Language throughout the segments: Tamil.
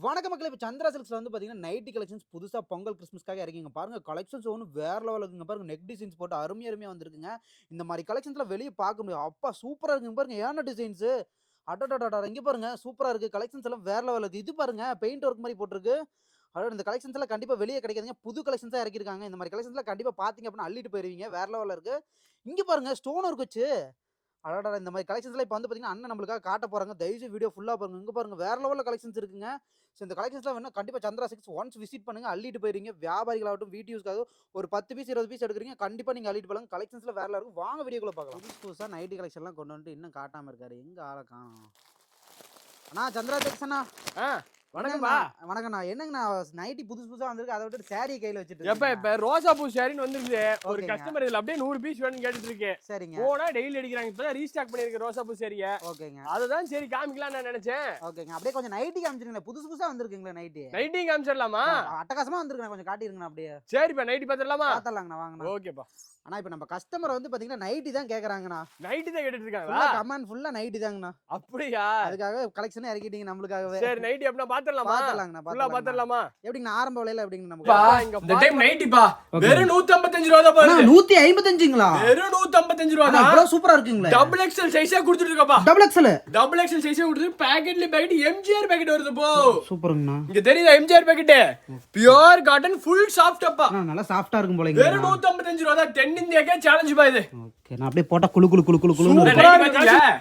வணக்க மக்களே, இப்போ சந்திரா சில்க்ஸ்ல வந்து பார்த்தீங்கன்னா நைட்டி கலெக்ஷன்ஸ் புதுசாக பொங்கல் கிறிஸ்மஸ்க்காக இறக்கிங்க. பாருங்க கலெக்ஷன்ஸ் ஒன்று வேற லெவலில் இருக்குங்க. பாருங்க நெக் டிசைன்ஸ் போட்டு அருமையாக வந்திருக்குங்க. இந்த மாதிரி கலெக்ஷன்ஸ்லாம் வெளியே பார்க்க முடியும். அப்பா சூப்பராக இருக்குங்க. பாருங்க ஏன்னா டிசைன்ஸ் அடடா இங்கே பாருங்க சூப்பராக இருக்குது. கலெக்ஷன்ஸ் எல்லாம் வேற லெவலில் இருக்குது. இது பாருங்க பெயிண்ட் ஒர்க் மாதிரி போட்டிருக்கு. அதோட இந்த கலெக்ஷன்ஸ் எல்லாம் கண்டிப்பாக வெளியே கிடைக்காதுங்க. புது கலெக்ஷன்ஸாக இறக்கிருக்காங்க. இந்த மாதிரி கலெக்ஷன்ஸ்லாம் கண்டிப்பாக பார்த்தீங்க அப்படின்னா அள்ளிட்டு போயிருவீங்க. வேற லெவலில் இருக்குது. இங்கே பாருங்க ஸ்டோன் ஒர்க் வச்சு அடடா இந்த மாதிரி கலெக்ஷன்ஸ்லாம் இப்போ வந்து பார்த்தீங்கன்னா அண்ணன் நம்மளுக்காக காட்ட போகிறாங்க. தயவுசெய்து வீடியோ ஃபுல்லாக பாருங்க. இங்கே பாருங்க வேற லெவலில் கலெக்ஷன்ஸ் இருக்குங்க. ஸோ இந்த கலெக்ஷன்ஸ்லாம் வேணும் கண்டிப்பாக சந்திரா சில்க்ஸ் ஒன்ஸ் விசிட் பண்ணுங்க. அள்ளிட்டு போயிருங்க. வியாபாரிகளாகட்டும் வீடியோஸ்க்காக ஒரு 10 பீஸ் 20 பீஸ் எடுக்கிறீங்க கண்டிப்பாக நீங்கள் அள்ளிட்டு போகலாம். கலெக்ஷன்ஸில் வேற இருக்கும். வாங்க வீடியோக்குள்ள பார்க்கலாம். புதுசாக நைட்டி கலெக்ஷன்லாம் கொண்டு வந்துட்டு இன்னும் காட்டாமல் இருக்காரு. எங்கே ஆளை காணும் அண்ணா? சந்திரா சில்க்ஸ் அண்ணா. வணக்கம்ப்பா. வணக்கண்ணா. என்னங்கண்ணா நைட்டி புதுசா வந்திருக்கு, அதை விட்டு சாரி கையில வச்சுட்டு இப்ப ரோசா பூ சாரின்னு வந்துருச்சு. ஒரு ஓகேங்க. கஸ்டமர் இதுல அப்படியே 100 பீஸ் வேணும்னு கேட்டுட்டு இருக்கேன். சரிங்க. போனா டெய்லி அடிக்கிறாங்க. இப்பதான் ரீஸ்டாக் பண்ணிருக்கேன் ரோசா பூ சாரிய. ஓகேங்க அதுதான் சரி காமிக்கலாம் நான் நினைச்சேன். ஓகேங்க. அப்படியே கொஞ்சம் நைட்டி காமிச்சிருங்களேன். புதுசா வந்திருக்குங்களா நைட்டி? நைட்டிங் காமிச்சிடலாமா? அட்டகாசமா வந்திருக்கேன். கொஞ்சம் காட்டிருங்கண்ணா. அப்படியே சரிப்பா நைட்டி பாத்துடலாமா? பாத்தலாங்கண்ணா. வாங்கண்ணா. ஓகேப்பா. ஆனா இப்ப நம்ம கஸ்டமர் வந்து பாத்தீங்கன்னா நைட்டி தான் கேக்குறாங்கண்ணா. நைட்டி தான் கேட்டுட்டு இருக்காங்களா? கமெண்ட் ஃபுல்லா நைட்டி தாங்கண்ணா. அப்படியா? அதுக்காக கலெக்ஷன் இறக்கிட்டீங்க நம்மளுக்காகவே. சரி நைட்டி அப்படினா பாத்துடலாமா? பாத்தலாங்கண்ணா. ஃபுல்லா பாத்துடலாமா? எப்படிங்கண்ணா ஆரம்ப விலையில எப்படிங்க நமக்கு? இந்த டைம் நைட்டிப்பா வெறும் 155 ரூபாய் தான் பாருங்க. 155ங்களா? வெறும் 155 ரூபாய் தான். அவ்வளவு சூப்பரா இருக்குங்களே. டபுள் எக்ஸ்எல் சைஸா கொடுத்துட்டு இருக்கப்பா. டபுள் எக்ஸ்எல் சைஸா கொடுத்து பாக்கெட்ல பாக்கெட் எம்ஜிஆர் பாக்கெட் வருது போ. சூப்பர்ங்கண்ணா. இங்க தெரியுதா MGR pocket? Pure cotton full soft அப்பா. நல்லா சாஃப்ட்டா இருக்கும் போலங்க. வெறும் 155 ரூபாய் தான். தென்னிந்தியாக்கே சேலஞ்ச் பா இது. ஓகே, நான் அப்படியே போட்டா குளு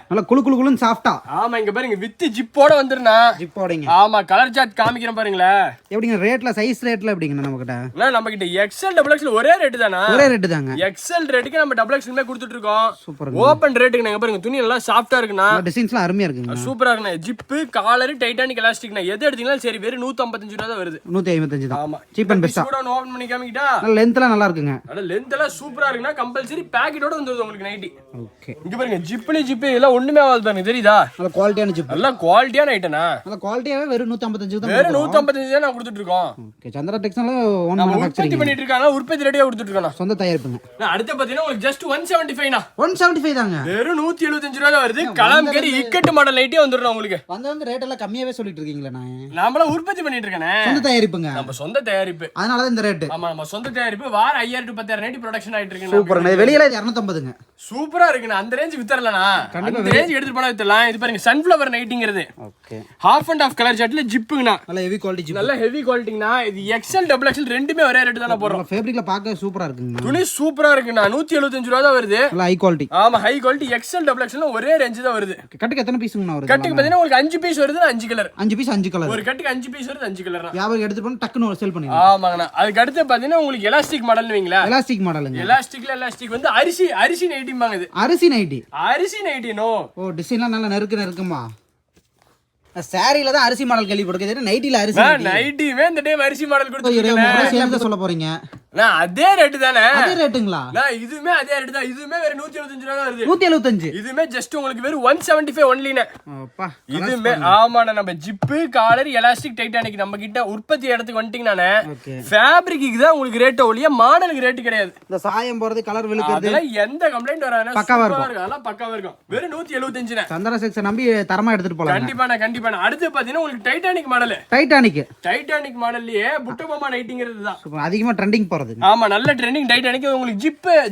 நல்லா குளுன்னு சாஃப்ட்டா. ஆமா இங்க பாருங்க வித் ஜிப்போட வந்துருனா. ஜிப்போடங்க. ஆமா கலர் சார்ட் காமிக்கிறேன் பாருங்களே. எப்படிங்க ரேட்ல சைஸ் ரேட்ல எப்படிங்க நம்மகிட்ட? நம்ம கிட்ட எக்ஸ்எல் டபுள் எக்ஸ்எல் ஒரே ரேட் தானா? ஒரே ரேட் தாங்க. எக்ஸ்எல் ரேட்டுக்கு நம்ம டபுள் எக்ஸ்எல்மே கொடுத்துட்டு இருக்கோம். சூப்பர். ஓபன் ரேட்டுக்கு நீங்க பாருங்க துணி நல்லா சாஃப்ட்டா இருக்குனா. டிசைன்ஸ்லாம் அருமையா இருக்குங்க. சூப்பரா இருக்குண்ணே. ஜிப் காலர் டைட்டானிக் எலாஸ்டிக்னா எது எடுத்தீங்கனாலும் சரி வெறும் 155 ரூபாய் தான் வருது. 155 தான். ஆமா சீப் அண்ட் பெஸ்டா. கூட ஓபன் பண்ணி காமிக்கிட்டா. லெந்த்லாம் நல்லா இருக்குங்க. அட லெந்த் எல்லாம் சூப்பரா இருக்குனா கம்பல்சரி பாக்கெட்டோட வந்துருது உங்களுக்கு நைட்டி. ஓகே. இங்க பாருங்க ஜிப் எல்லாம் ஒண்ணுமே ஆகாது பாருங்க தெரியுதா? நல்ல குவாலிட்டியான ஜிப். நல்ல குவாலிட்டியான ஐட்டனா. நல்ல குவாலிட்டியாவே வெறும் 155 தான். வெறும் 155 தான் நான் கொடுத்துட்டு இருக்கோம். ஓகே. சந்திரா டெக்ஸ்டைல்ல ஓன் உற்பத்தி மேனுஃபேக்சரிங் பண்ணிட்டு இருக்காங்க. உற்பத்தி ரெடியா கொடுத்துட்டு இருக்காங்க. சொந்த தயாரிப்புங்க. அடுத்து பாத்தீங்கன்னா உங்களுக்கு ஜஸ்ட் 175 னா. 175 தாங்க. வெறும் 175 ரூபாய் தான் வருது. கலம்கரி இக்கட் மாடல் நைட்டே வந்துரும் உங்களுக்கு. வந்து ரேட் எல்லாம் கம்மியாவே சொல்லிட்டு இருக்கீங்களா? நாமள உற்பத்தி பண்ணிட்டு இருக்கேனே. சொந்த தயாரிப்புங்க. நம்ம சொந்த தயாரிப்பு. அதனால தான் இந்த ரேட். ஆமா நம்ம சொந்த தயாரிப்பு. வார 5000 to 10000 நைட்டி ப்ரொடக்ஷன் ஆயிட்டு இருக்கு. சூப்பர்ங்க. வெளியில 250ங்க. சூப்பரா இருக்குண்ணா. அந்த ரேஞ்ச் வித்தறலனா. அந்த ரேஞ்ச் எடுத்து போனா வித்தறலாம். இது பாருங்க சன்ஃப்ளவர் நைட்டிங்கிறது. Okay. Half and half colour சார்ட்ல ஜிப்புங்கனா. நல்ல ஹெவி குவாலிட்டி ஜிப். நல்ல ஹெவி குவாலிட்டிங்கனா. இது எக்ஸ்எல் டபுள் எக்ஸ்எல் ரெண்டுமே ஒரே ரேட் தான போறோம். ஃபேப்ரிக்ல பார்க்க சூப்பரா இருக்குங்க. துணி சூப்பரா இருக்குண்ணா. 175 ரூபாய் தான் வருது. நல்ல ஹை குவாலிட்டி. ஆமா high quality XL double XL ஒரே ரேஞ்ச் தான் வருது. கட்டுக்கு எத்தனை பீஸ்ங்கனா வருது? கட்டுக்கு பாத்தீங்கன்னா உங்களுக்கு 5 பீஸ் வருது. 5 கலர். 5 piece 5 colour. ஒரு கட்டுக்கு 5 பீஸ் வருது. 5 கலர்னா. வியாபாரி எடுத்து போய் டக்குன்னு சேல் பண்ணிடலாம். ஆமாங்கண்ணா. அதுக்கு அடுத்து பாத்தீங்கன்னா உங்களுக்கு எலாஸ்டிக் மாடல்னு வைங்களா. எலாஸ்டிக் மாடலுங்க. எலாஸ்டிக் வந்து அரிசி நைட்டிம்பாங்க இது. அரிசி நைட்டி. அரிசி நைட்டினோ. ஓ டிசைன்லாம் நல்லா நெருக்கமா. சாரில தான் அரிசி மாடல் கேள்விப்பட்டிருக்கேன். நைட்டில அரிசி நைட்டிவே இந்த டைம் அரிசி மாடல் கொடுத்துருக்கீங்க. சொல்ல போறீங்க? அதே ரேட் தானே? அதே ரேட்டுங்களா? இதுமே அதே ரேட் தான். இதுமே வேற 175 ரூபாய் தான் வருது. 175. இதுமே ஜஸ்ட் உங்களுக்கு வெறும் 175 ஒன்லினே. அப்பா இதுமே ஆமாண்ணா. நம்ம ஜிப்பு காலர் எலாஸ்டிக் டைட்டானிக் நம்ம கிட்ட உற்பத்தி இடத்துக்கு வந்துட்டீங்கனானே ஃபேப்ரிக்கு தான் உங்களுக்கு ரேட் ஒழிய மாடலுக்கு ரேட் கிடையாது. இந்த சாயம் போறது கலர் விழுக்கிறது அதெல்லாம் எந்த கம்ப்ளைண்ட் வராதுன்னா பக்காவா இருக்கும். அதெல்லாம் பக்காவா இருக்கும். வெறும் 175. சந்திரா சில்க்ஸ் நம்பி தரமா எடுத்துட்டு போலாம். கண்டிப்பா. அடுத்து பாத்தீங்கன்னா உங்களுக்கு டைட்டானிக் மாடல். டைட்டானிக் மாடல்லயே புட்டபொம்மா நைட்டிங்கிறது தான் அதிகமா ட்ரெண்டிங் போறது. ஆமா நல்ல ட்ரெண்டிங் டைட்டானிக். உங்களுக்கு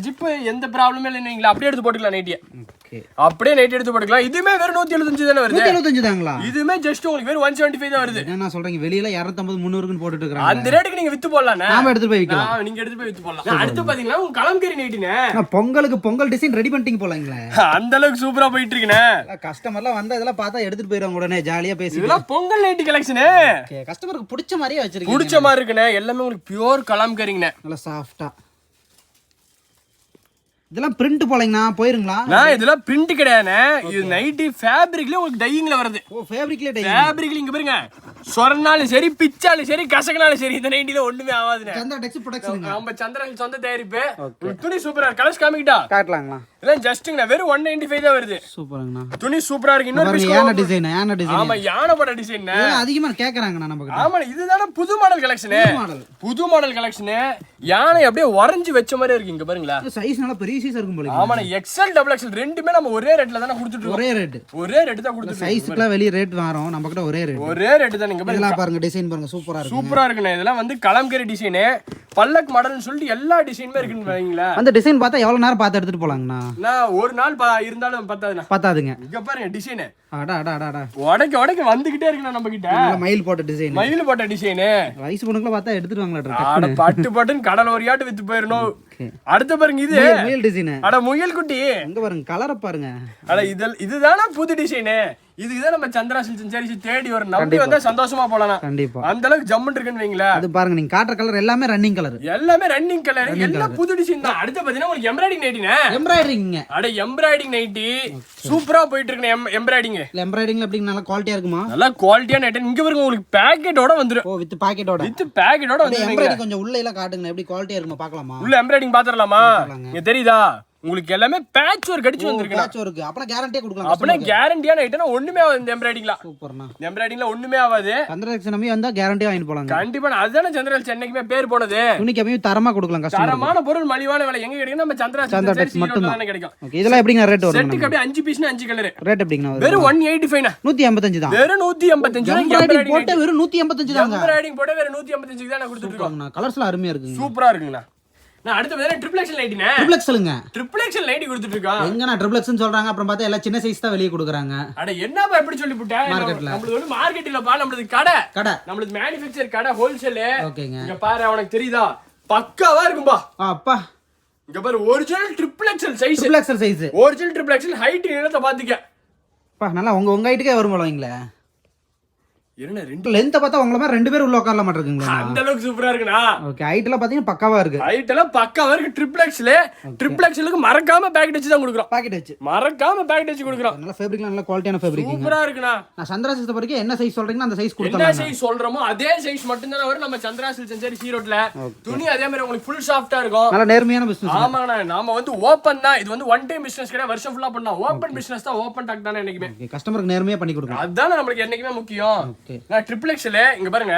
ஜிப் எந்த ப்ராப்ளமே இல்லைங்களா. அப்படியே எடுத்து போட்டுக்கலாம் நைட்டியை. அப்படியே நைட் எடுத்து போட்டுக்கலாம். இதுமே வெறும் 175 தானே வருது. 175 தாங்களா? இதுமே ஜஸ்ட் உங்களுக்கு வெறும் 175 தான் வருது. என்ன சொல்றீங்க? வெளியில 250 300 க்கு போட்டுட்டு இருக்காங்க. அந்த ரேட்டுக்கு நீங்க வித்து போடலாம். நாம எடுத்து போய் விக்கலாம். நீங்க எடுத்து போய் வித்து போடலாம். அடுத்து பாத்தீங்கன்னா உங்க கலம்கரி நைட்டினே. பொங்கலுக்கு பொங்கல் டிசைன் ரெடி பண்ணிட்டீங்க போலங்களே. அந்த அளவுக்கு சூப்பரா போயிட்டு இருக்குனே. கஸ்டமர்லாம் வந்தா இதெல்லாம் பார்த்தா எடுத்துட்டு போயிடுவாங்க உடனே ஜாலியா பேசி. இதெல்லாம் பொங்கல் நைட்டி கலெக்ஷன். கஸ்டமருக்கு பிடிச்ச மாதிரியே வச்சிருக்கீங்க. பிடிச்ச மாதிரி இருக்குனே. எல்லாமே உங்களுக்கு பியூர் கலம்கரிங்கனே. நல்ல சாஃப்ட்டா. இதெல்லாம் பிரிண்ட் போலங்கண்ணா போயிருங்களா? இதெல்லாம் பிரிண்ட் கிடையாதுண்ணே. இது நைட்டி ஃபேப்ரிக்ல உங்களுக்கு டையிங்ல வருது. ஓ ஃபேப்ரிக்ல டையிங். ஃபேப்ரிக்ல இங்க பாருங்க. சொரனாலும் சரி பிச்சாலும் சரி கசகனாலும் சரி இந்த நைட்டில ஒண்ணுமே ஆகாதுண்ணே. சந்திரா டெக்ஸ் ப்ரொடக்ஷன். நம்ம சந்திரன் சொந்த தயாரிப்பு. துணி சூப்பரா கலர்ஸ் காமிக்கிட்டா காட்டலாங்களா? இதெல்லாம் ஜஸ்ட்ங்கண்ணா வெறும் 195 தான் வருது. சூப்பர்ங்கண்ணா. துணி சூப்பரா இருக்கு. இன்னொரு பீஸ் யானை டிசைன் ஆமா யானை பட டிசைன் அதிகமா கேக்குறாங்கண்ணா நமக்கு. ஆமா இதுதானே புது மாடல் கலெக்ஷன். புது மாடல் கலெக்ஷன். யானை அப்படியே வரைஞ்சு வச்ச மாதிரி இருக்கு. இங்க பாருங்களா சைஸ் நல்லா பெரிய சைஸ் இருக்கும் போல. ஆமா எக்ஸ்எல் டபுள் எக்ஸ்எல் ரெண்டுமே நம்ம ஒரே ரேட்ல தான கொடுத்துட்டு இருக்கோம். ஒரே ரேட் தான் கொடுத்துட்டு. சைஸ்க்குலாம் வெளிய ரேட் வரோம். நம்ம கிட்ட ஒரே ரேட் தான். நீங்க பாருங்க டிசைன் பாருங்க சூப்பரா இருக்குண்ணே. இதெல்லாம் வந்து கலம்கரி டிசைன் பல்லக் மாடல்னு சொல்லிட்டு எல்லா டிசைனுமே இருக்குன்னு வைங்களா. அந்த டிசைன் பார்த்தா எவ்வளவு நேரம் பார்த்து எடுத்துட்டு போலாங்கண்ணா. நான் ஒரு நாள் இருந்தாலும் பத்தாதுங்க. இங்க பாருங்க டிசைன் உடைக்க வந்துகிட்டே இருக்குண்ணா நம்ம கிட்ட. மயில் போட்ட டிசைன் வயசு பொண்ணுக்குள்ள பார்த்தா எடுத்துட்டு வாங்கலாம். பட்டுன்னு கடல் ஓரியாட்டு வித்து போயிடணும். அடுத்த பாருங்க இது முயல் டிசைன். முயல் குட்டி எங்க பாருங்க கலரை பாருங்க. இதுதானா புது டிசைன். இதுதான் நம்ம சந்திரா சில்க்ஸ் சரி தேடி வர நம்பி வந்தா சந்தோஷமா போலாம். கண்டிப்பா அந்த அளவுக்கு ஜம்முன்னு இருக்குன்னு வைங்களேன். அது பாருங்க நீங்க காட்டுற கலர் எல்லாமே ரன்னிங் கலர். எல்லாம் புது டிசைன் தான். அடுத்து பாத்தீங்கன்னா உங்களுக்கு எம்ப்ராய்டிங் நைட்டினா. எம்ப்ராய்டிங் நைட்டி சூப்பரா போயிட்டு இருக்கு. எம்ப்ராய்டிங்ல எப்படி நல்லா குவாலிட்டியா இருக்குமா? நல்லா குவாலிட்டியா நைட்டி. இங்க பாருங்க உங்களுக்கு பேக்கெட்டோட வந்துரும். ஓ வித் பேக்கெட்டோட வந்து எம்ப்ராய்டிங் கொஞ்சம் உள்ள எல்லாம் காட்டுங்க எப்படி குவாலிட்டியா இருக்குமா பார்க்கலாமா? உள்ள எம்ப்ராய்டிங் பாத்துறலாமா? இங்க தெரியுதா உங்களுக்கு எல்லாமே பேட்ச் வர்க் அடிச்சு வந்திருக்கு. பேட்ச் வர்க் அப்பனா கேரண்டியா கொடுக்கலாம். அப்பனா கேரண்டியான ஐட்டனா ஒண்ணுமே ஆகாது. இந்த எம்ப்ராய்டிங்ல சூப்பர்னா. இந்த எம்ப்ராய்டிங்ல ஒண்ணுமே ஆகாது. சந்திரலட்சுமி நம்பி வந்தா கேரண்டியா வாங்கி போலாம். கண்டிப்பா அதுதானே சந்திரலட்சுமி என்னைக்குமே பேர் போனது. துணிக்கு எப்பவும் தரமா கொடுக்கலாம். தரமான பொருள் மலிவான விலை எங்க கிடைக்கும்? நம்ம சந்திரலட்சுமி மட்டும் தான் கிடைக்கும். ஓகே இதெல்லாம் எப்படிங்க ரேட் வரும்? செட்டுக்கு அப்படியே 5 பீஸ்னா 5 கலர். ரேட் எப்படிங்க வரும்? வெறும் 185 னா 185 தான். வெறும் 185 தான். எம்ப்ராய்டிங் போட்டு வெறும் 185 தான். எம்ப்ராய்டிங் போட்டு வெறும் 185 தான் நான் கொடுத்துட்டு இருக்கோம். கலர்ஸ்லாம் அருமையா இருக்குங்க. சூப்பரா இருக்குங்க. நான் அடுத்து வேற ட்ரிபிள் எக்ஸ்எல் நைட்டினே. ட்ரிபிள் எக்ஸ்எல்ங்க. ட்ரிபிள் எக்ஸ்எல் நைட்டி கொடுத்துட்டு இருக்கான். எங்கனா ட்ரிபிள் எக்ஸ்னு சொல்றாங்க அப்புறம் பார்த்தா எல்லாம் சின்ன சைஸ் தான் வெளிய கொடுக்குறாங்க. அட என்னப்பா எப்படி சொல்லி புட்ட? நம்மளுது வந்து மார்க்கெட் இல்லப்பா, நம்மளுது கடை. நம்மளுது மேனுஃபேக்சர் கடை ஹோல்சேல். ஓகேங்க. இங்க பாரு உனக்கு தெரியுதா? பக்காவா இருக்கும்பா. அப்பா இங்க பாரு original triple XL size. Triple XL size. Original triple XL height நீளத்தை பாத்துக்க. பா நல்லா உங்க ஹைட்டுக்கே வரும் போல வைங்களே. என்ன ரெண்டு லெந்த் பார்த்தா உங்கள மாதிரி ரெண்டு பேர் உள்ள உட்காரல மாட்டீங்களா? அந்த அளவுக்கு சூப்பரா இருக்குனா. ஓகே ஹைட் எல்லாம் பாத்தீங்கன்னா பக்காவா இருக்கு. ஹைட் எல்லாம் பக்காவா இருக்கு. ட்ரிபிள் எக்ஸ்எல்க்கு மறக்காம பேக்கெட் வச்சு தான் கொடுக்குறோம். பேக்கெட் வச்சு மறக்காம பேக்கெட் வச்சு கொடுக்குறோம். நல்ல ஃபேப்ரிக்ல நல்ல குவாலிட்டியான ஃபேப்ரிக். சூப்பரா இருக்குனா. நான் சந்திரா சில்க்ஸ் வரைக்கும் என்ன சைஸ் சொல்றீங்கன்னா அந்த சைஸ் கொடுத்தலாம். என்ன சைஸ் சொல்றோமோ அதே சைஸ் மட்டும் தான் வரும். நம்ம சந்திரா சில்க்ஸ் சரி ஈரோட்ல துணி அதே மாதிரி உங்களுக்கு ஃபுல் சாஃப்ட்டா இருக்கும். நல்ல நேர்மையான பிசினஸ். ஆமாண்ணா நாம வந்து ஓபன் தான். இது வந்து ஒன் டைம் பிசினஸ் கிடையாது. வருஷம் ஃபுல்லா பண்ணா ஓபன் பிசினஸ் தான். ஓபன் டாக் தானே என்னைக்குமே. கஸ்டமருக்கு நேர்மையா பண்ணி கொடுக்கணும். அதான் நமக்கு என்னைக்குமே முக்கியம். நான் ட்ரிபிள் எக்ஸ்எல் இங்க பாருங்க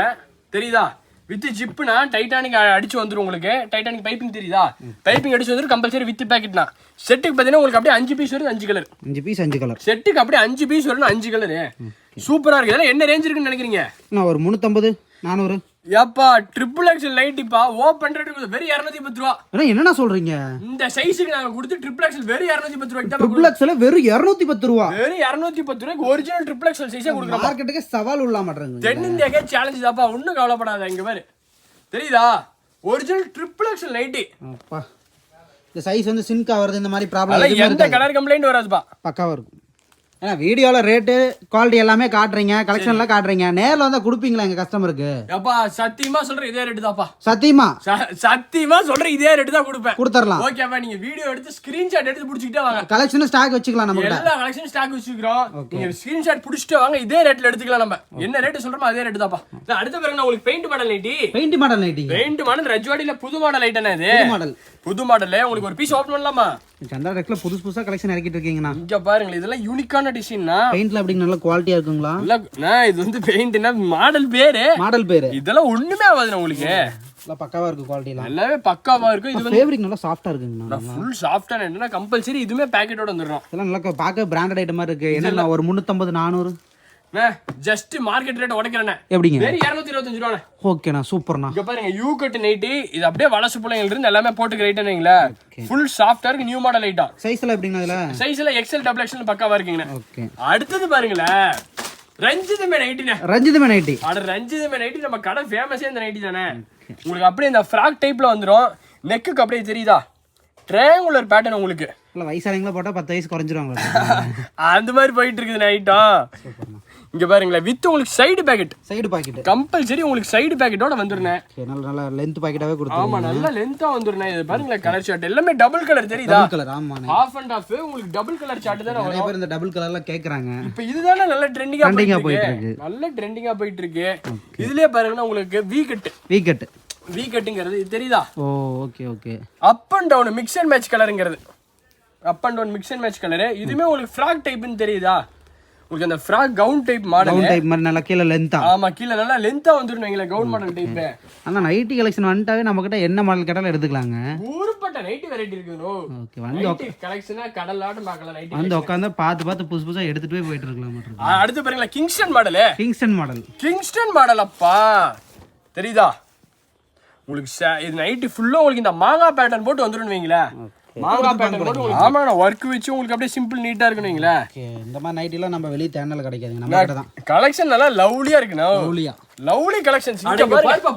தெரியுதா? வித் ஜிப்னா டைட்டானிக் அடிச்சு வந்துரும். உங்களுக்கு டைட்டானிக் பைப்பிங் தெரியுதா? பைப்பிங் அடிச்சு வந்துரும். கம்பல்சரி வித் பேக்கெட்னா. செட்டுக்கு பாத்தீங்கன்னா உங்களுக்கு அப்படியே 5 பீஸ் வரும். 5 கலர். 5 piece 5 colour. செட்டுக்கு அப்படியே 5 பீஸ் வரும். 5 கலர். சூப்பரா இருக்கு. இதெல்லாம் என்ன ரேஞ்ச் இருக்குன்னு நினைக்கிறீங்க? நான் ஒரு 350 400. ஏப்பா ட்ரிபிள் எக்ஸ்எல் நைட்டிப்பா ஓபன் ரேட் வெறும் 210 ரூபாய். என்னன்னா சொல்றீங்க? இந்த சைஸ்க்கு நாங்க கொடுத்து ட்ரிபிள் எக்ஸ்எல் வெறும் 210 ரூபாய்க்கு தான். ட்ரிபிள் எக்ஸ்எல் வெறும் 210 ரூபாய். வெறும் 210 ரூபாய்க்கு ஒரிஜினல் ட்ரிபிள் எக்ஸ்எல் சைஸே கொடுக்குறோம். மார்க்கெட்டுக்கு சவால் உள்ள மாட்டறங்க. தென்னிந்தியாக்கே சேலஞ்ச் தாப்பா. ஒண்ணும் கவலைப்படாத. இங்க பாரு தெரியுதா? Original triple XL nighty. அப்பா இந்த சைஸ் வந்து சின்கா வருது. இந்த மாதிரி ப்ராப்ளம் இல்ல. எந்த கலர் கம்ப்ளைண்ட் வராதுப்பா. பக்காவா இருக்கும். ஏன்னா வீடியோல ரேட்டு குவாலிட்டி எல்லாமே காட்டுறீங்க, கலெக்ஷன் எல்லாம் காட்டுறீங்க. நேர்ல வந்தா கொடுப்பீங்களா எங்க கஸ்டமருக்கு? அப்பா சத்தியமா சொல்றேன் இதே ரேட் தான்ப்பா. சத்தியமா சொல்றேன் இதே ரேட் தான் கொடுப்பேன். கொடுத்துறலாம். ஓகேப்பா நீங்க வீடியோ எடுத்து ஸ்கிரீன்ஷாட் எடுத்து புடிச்சிட்டே வாங்க. கலெக்ஷன் ஸ்டாக் வச்சுக்கலாம். நம்ம எல்லா கலெக்ஷன் ஸ்டாக் வச்சுக்கிறோம். நீங்க ஸ்கிரீன்ஷாட் புடிச்சிட்டே வாங்க. இதே ரேட்ல எடுத்துக்கலாம். நம்ம என்ன ரேட் சொல்றோமோ அதே ரேட் தான்ப்பா. அடுத்த பிறகு நான் உங்களுக்கு paint model nighty. Paint model ரஜ்வாடில புது மாடல் ஐட்டனா இது. புது மாடல்ல உங்களுக்கு ஒரு பீஸ் ஓபன் பண்ணலாமா? சந்திரா டெக்ஸ்ல புதுசா கலெக்ஷன் இறக்கிட்டு இருக்கீங்கண்ணா. இங்க பாருங்க இதெல்லாம் யூனிக்கான டிசைன்னா. பெயிண்ட்ல அப்படி நல்ல குவாலிட்டியா இருக்குங்களா? இல்ல இது வந்து பெயிண்ட்னா மாடல் பேரு. இதெல்லாம் ஒண்ணுமே ஆகாது உங்களுக்கு. எல்லாம் பக்காவா இருக்கு. குவாலிட்டி எல்லாமே பக்காவா இருக்கு. இது ஃபேப்ரிக் நல்லா சாஃப்ட்டா இருக்குங்க. ஃபுல் சாஃப்ட்டா என்னன்னா கம்பல்சரி இதுமே பேக்கெட்டோட வந்துரும். இதெல்லாம் நல்லா பாக்க பிராண்டட் ஐட்டமா இருக்கு. என்னன்னா ஒரு 350 400 ஜஸ்ட் மார்க்கெட் ரேட் உடைக்கிறேன். எப்படிங்க? வெறும் 225 ரூபாய். ஓகேண்ணா சூப்பர்ண்ணா. இங்க பாருங்க யூ கட் நைட்டி. இது அப்படியே வலசு புள்ளைங்கல இருந்து எல்லாமே போட்டுக்க ரைட்டனீங்களா. ஃபுல் சாஃப்ட்டா இருக்கு. New model item. சைஸ்ல எப்படிங்க? இதுல சைஸ்ல எக்ஸ்எல் டபுள் எக்ஸ்எல் பக்காவா இருக்குங்க. ஓகே அடுத்து பாருங்களே ரஞ்சிதமே நைட்டினா. ரஞ்சிதமே நைட்டி. அட ரஞ்சிதமே நைட்டி நம்ம கடை ஃபேமஸே இந்த நைட்டி தானே. உங்களுக்கு அப்படியே இந்த ஃப்ராக் டைப்ல வந்துரும். நெக்குக்கு அப்படியே தெரியுதா? ட்ரையாங்குலர் பேட்டர்ன் உங்களுக்கு. இல்ல வயசானவங்கள போட்டா 10 வயசு குறைஞ்சிருவாங்க. அந்த மாதிரி போயிட்டு இருக்குது நைட்டம். இங்க பாருங்களேன் வித் உங்களுக்கு சைடு பாக்கெட் கம்பல்சரி உங்களுக்கு சைடு பாக்கெட்டோட வந்துருனே. நல்ல லெந்த் பாக்கெட்டாவே கொடுத்துருங்க. ஆமா நல்ல லெந்தா வந்துருனே. இது பாருங்களேன் கலர் சார்ட் எல்லாமே டபுள் கலர் தெரியுதா? Double colour. ஆமா ஹாஃப் அண்ட் ஹாஃப் உங்களுக்கு டபுள் கலர் சார்ட் தான வரும். நிறைய பேர் இந்த டபுள் கலர்ல கேக்குறாங்க. இப்போ இதுதானே நல்ல ட்ரெண்டிங்கா போயிட்டு இருக்கு. நல்ல ட்ரெண்டிங்கா போயிட்டு இருக்கு. இதுலயே பாருங்கன்னா உங்களுக்கு வி கட்ங்கிறது இது தெரியுதா? Oh okay up and down mix and match கலர்ங்கிறது. Up and down mix and match colour. இதுவுமே உங்களுக்கு ஃப்ராக் டைப்னு தெரியுதா? உங்களுக்கு அந்த frock gown type model. Gown type மாதிரி நல்லா கீழே லென்த்தா. ஆமா, கீழே நல்லா லென்த்தா வந்துரும் நீங்க கவுன் மாடல் டைப். ஆனா நைட்டி கலெக்ஷன் வந்துட்டாவே நம்ம கிட்ட என்ன மாடல் கேட்டாலும் எடுத்துக்கலாங்க. ஊருப்பட்ட நைட்டி வெரைட்டி இருக்குது. ஓகே, வந்து கலெக்ஷனா கடலாட்டம் பார்க்கலாம். நைட்டி வந்து உட்கார்ந்து பார்த்து புதுசு புதுசா எடுத்துட்டு போயிட்டு இருக்கலாம். அடுத்து பாருங்களா கிங்ஸ்டன் மாடல். கிங்ஸ்டன் மாடல் அப்பா தெரியுதா உங்களுக்கு? இது நைட்டி ஃபுல்லா உங்களுக்கு இந்த மாங்காய் பேட்டர்ன் போட்டு வந்துரும் வைங்களேன். மாங்காய் பேட்டர்ன் போட்டு உங்களுக்கு ஆமா வர்க் வச்சு உங்களுக்கு அப்படியே சிம்பிள் நீட்டா இருக்குன்னு வைங்களேன். இந்த மாதிரி நைட்டி எல்லாம் நம்ம வெளிய தேனல கிடைக்காதுங்க. நம்ம கிட்ட தான் கலெக்ஷன் நல்லா லவ்லியா இருக்குண்ணா. Lovely collections.